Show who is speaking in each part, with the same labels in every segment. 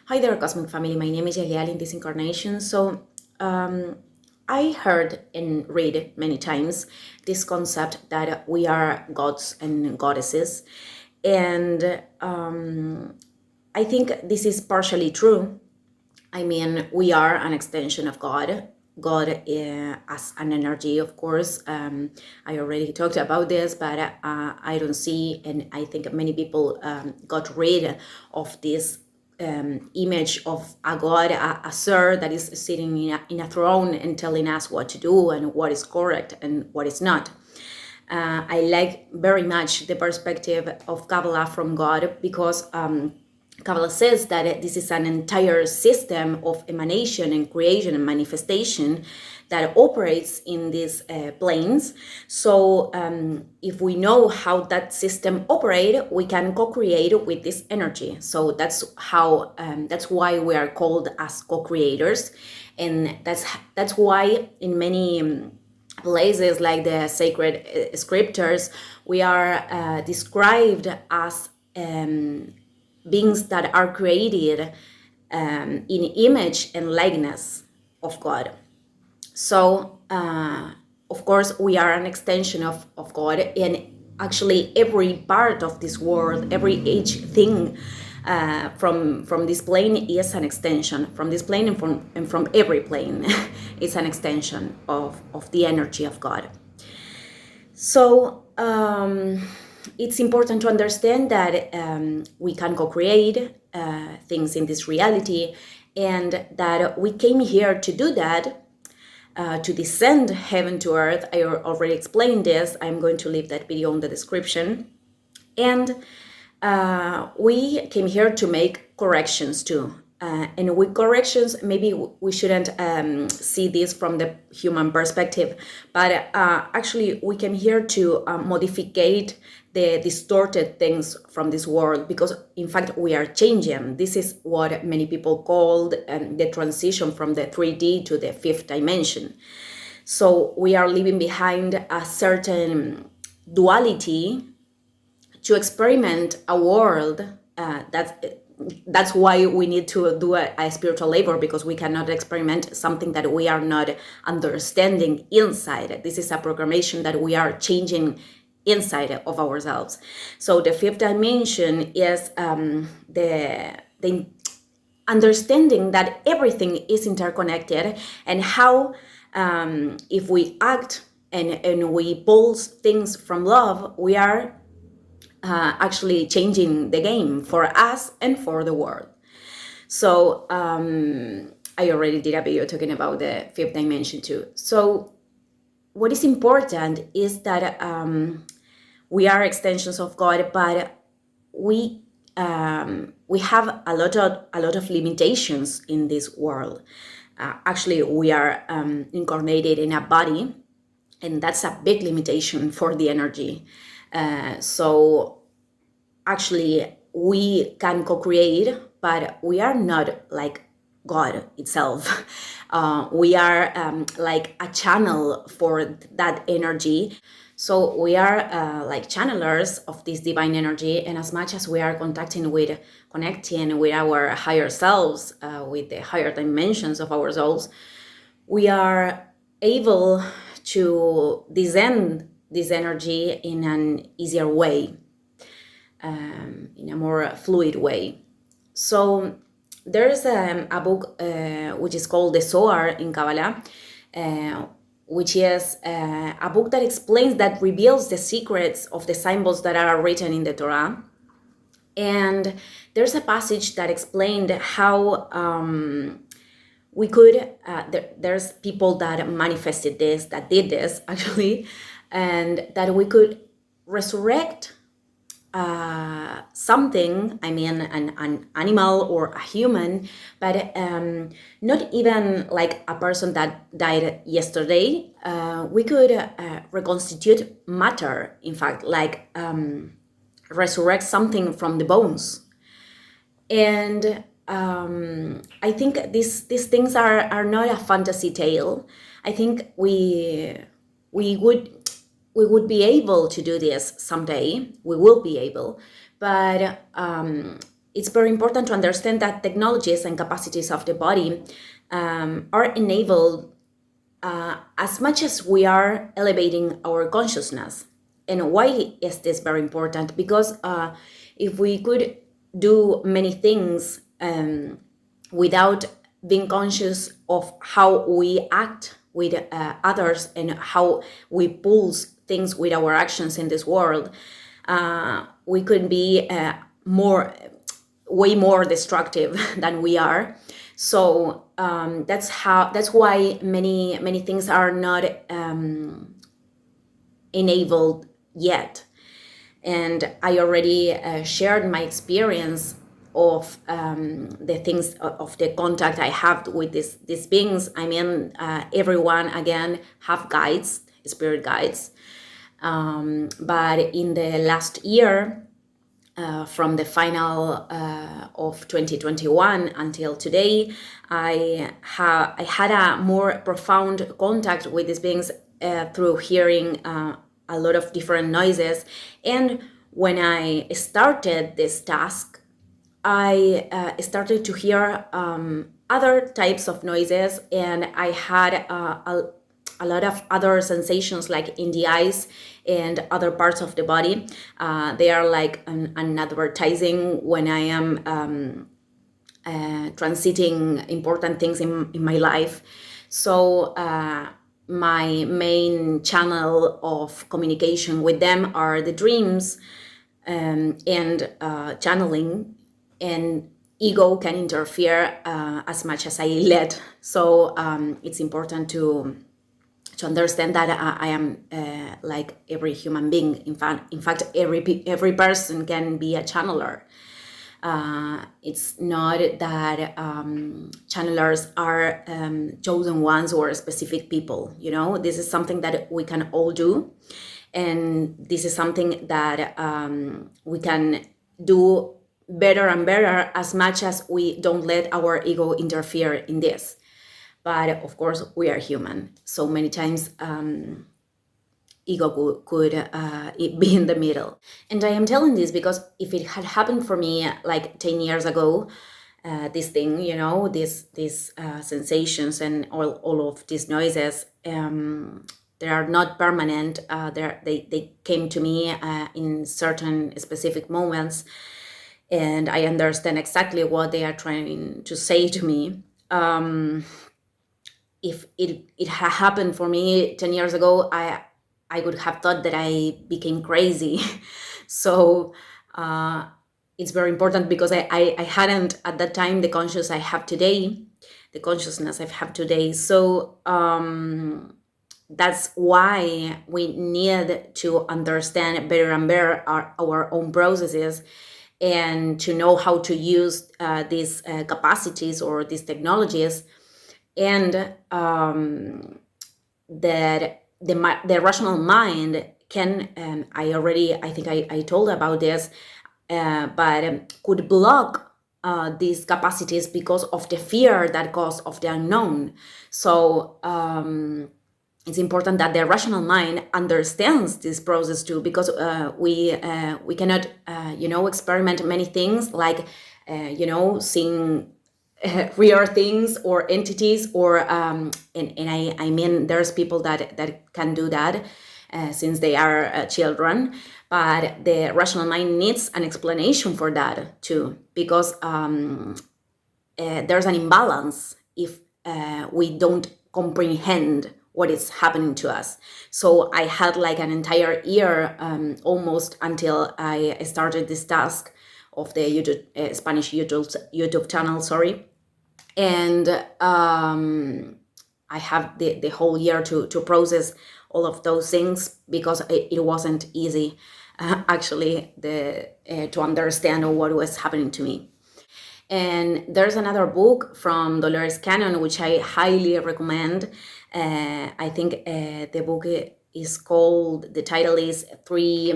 Speaker 1: Hi there, Cosmic Family. My name is Yalial in this incarnation. I heard and read many times this concept that we are gods and goddesses. And I think this is partially true. I mean, we are an extension of God. God as an energy, of course. I already talked about this, but I don't see, and I think many people got rid of this image of a God, a sir that is sitting in a throne and telling us what to do and what is correct and what is not. I like very much the perspective of Kabbalah from God because Kabbalah says that this is an entire system of emanation and creation and manifestation that operates in these planes. So if we know how that system operates, we can co-create with this energy. So that's how that's why we are called as co-creators, and that's why in many places like the sacred scriptures we are described as beings that are created in image and likeness of God. So, of course, we are an extension of God, and actually every part of this world, every each thing from this plane is an extension from this plane, and from every plane is an extension of the energy of God. So it's important to understand that we can co-create things in this reality, and that we came here to do that, to descend heaven to earth. I already explained this. I'm going to leave that video in the description. And we came here to make corrections too. And with corrections, maybe we shouldn't see this from the human perspective, but actually we came here to modificate the distorted things from this world, because in fact we are changing. This is what many people called the transition from the 3D to the fifth dimension. So we are leaving behind a certain duality to experiment a world that's why we need to do a spiritual labor, because we cannot experiment something that we are not understanding inside. This is a programmation that we are changing inside of ourselves. So the fifth dimension is the understanding that everything is interconnected, and how if we act and we pulse things from love, we are actually changing the game for us and for the world. So I already did a video talking about the fifth dimension too. So what is important is that we are extensions of God, but we have a lot of limitations in this world. Actually, we are incarnated in a body, and that's a big limitation for the energy. So actually we can co-create, but we are not like God itself. We are like a channel for that energy. So we are like channelers of this divine energy, and as much as we are connecting with our higher selves, with the higher dimensions of our souls, we are able to descend this energy in an easier way, in a more fluid way. So there's a book which is called the Zohar in Kabbalah, which is a book that explains, that reveals the secrets of the symbols that are written in the Torah. And there's a passage that explained how we could, there's people that manifested this, that did this actually, and that we could resurrect something, I mean an animal or a human, but not even like a person that died yesterday. We could reconstitute matter, in fact, like resurrect something from the bones. And I think these things are not a fantasy tale. I think we would be able to do this someday. We will be able, but it's very important to understand that technologies and capacities of the body are enabled as much as we are elevating our consciousness. And why is this very important? Because if we could do many things without being conscious of how we act with others and how we pulse things with our actions in this world, we could be way more destructive than we are. So that's why many things are not enabled yet. And I already shared my experience of the things of the contact I have with these beings. I mean, everyone again have guides, spirit guides. But in the last year, from the final of 2021 until today, I had a more profound contact with these beings through hearing a lot of different noises. And when I started this task, I started to hear other types of noises, and I had a lot of other sensations, like in the eyes and other parts of the body. They are like an advertising when I am transiting important things in my life. So my main channel of communication with them are the dreams and channeling, and ego can interfere as much as I let. So it's important to understand that I am like every human being. In fact, every person can be a channeler. It's not that channelers are chosen ones or specific people. This is something that we can all do, and this is something that we can do better and better as much as we don't let our ego interfere in this. But of course, we are human. So many times ego could be in the middle. And I am telling this because if it had happened for me like 10 years ago, this thing, these sensations and all of these noises, they are not permanent. They came to me in certain specific moments, and I understand exactly what they are trying to say to me. If it had happened for me 10 years ago, I would have thought that I became crazy. So it's very important because I hadn't at that time the consciousness I have today. So that's why we need to understand better and better our own processes, and to know how to use these capacities or these technologies, and that the rational mind can, I think I told about this, but could block these capacities because of the fear that goes of the unknown. So it's important that the rational mind understands this process too, because we cannot experiment many things, like seeing real things or entities, or and I mean there's people that can do that since they are children, but the rational mind needs an explanation for that too, because there's an imbalance if we don't comprehend what is happening to us. So I had like an entire year almost until I started this task of the YouTube, Spanish YouTube channel, sorry. And I have the whole year to process all of those things, because it wasn't easy actually to understand what was happening to me. And there's another book from Dolores Cannon which I highly recommend. I think the book is called, the title is Three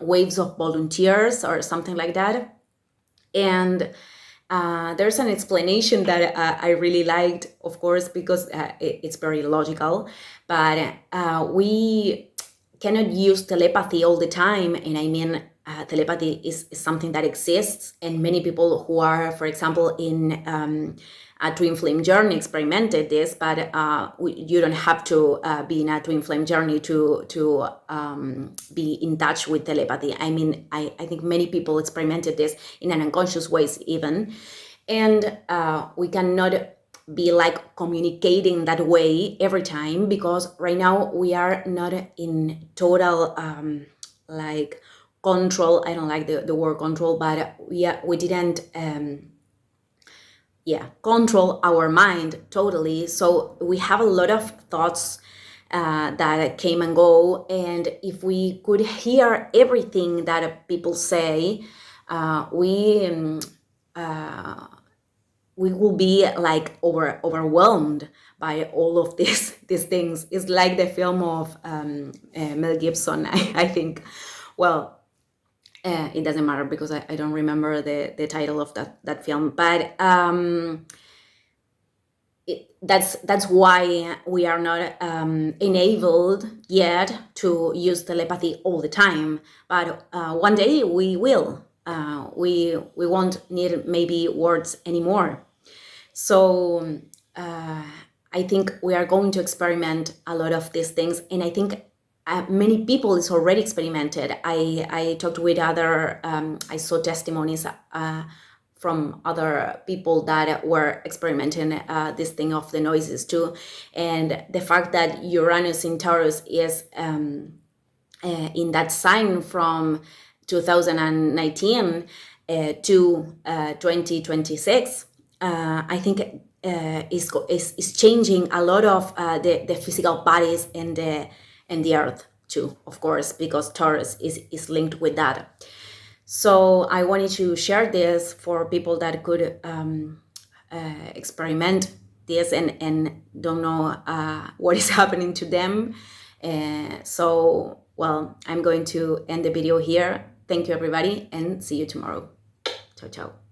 Speaker 1: Waves of Volunteers or something like that. And there's an explanation that I really liked, of course, because it's very logical, but we cannot use telepathy all the time. And I mean, telepathy is something that exists, and many people who are, for example, in a twin flame journey experimented this, but you don't have to be in a twin flame journey to be in touch with telepathy. I mean, I think many people experimented this in an unconscious ways even, and we cannot be like communicating that way every time, because right now we are not in total like control. I don't like the word control, but we didn't control our mind totally. So we have a lot of thoughts that came and go, and if we could hear everything that people say, we will be like overwhelmed by all of these things. It's like the film of Mel Gibson, I think. Well, it doesn't matter because I don't remember the title of that film, but that's why we are not enabled yet to use telepathy all the time. But one day we will. We won't need maybe words anymore. So I think we are going to experiment a lot of these things, and I think many people is already experimented. I talked with other, I saw testimonies from other people that were experimenting this thing of the noises too, and the fact that Uranus in Taurus is in that sign from 2019 to 2026, I think is changing a lot of the physical bodies and the earth too, of course, because Taurus is linked with that. So I wanted to share this for people that could experiment this and don't know what is happening to them. So, well, I'm going to end the video here. Thank you, everybody, and see you tomorrow. Ciao, ciao.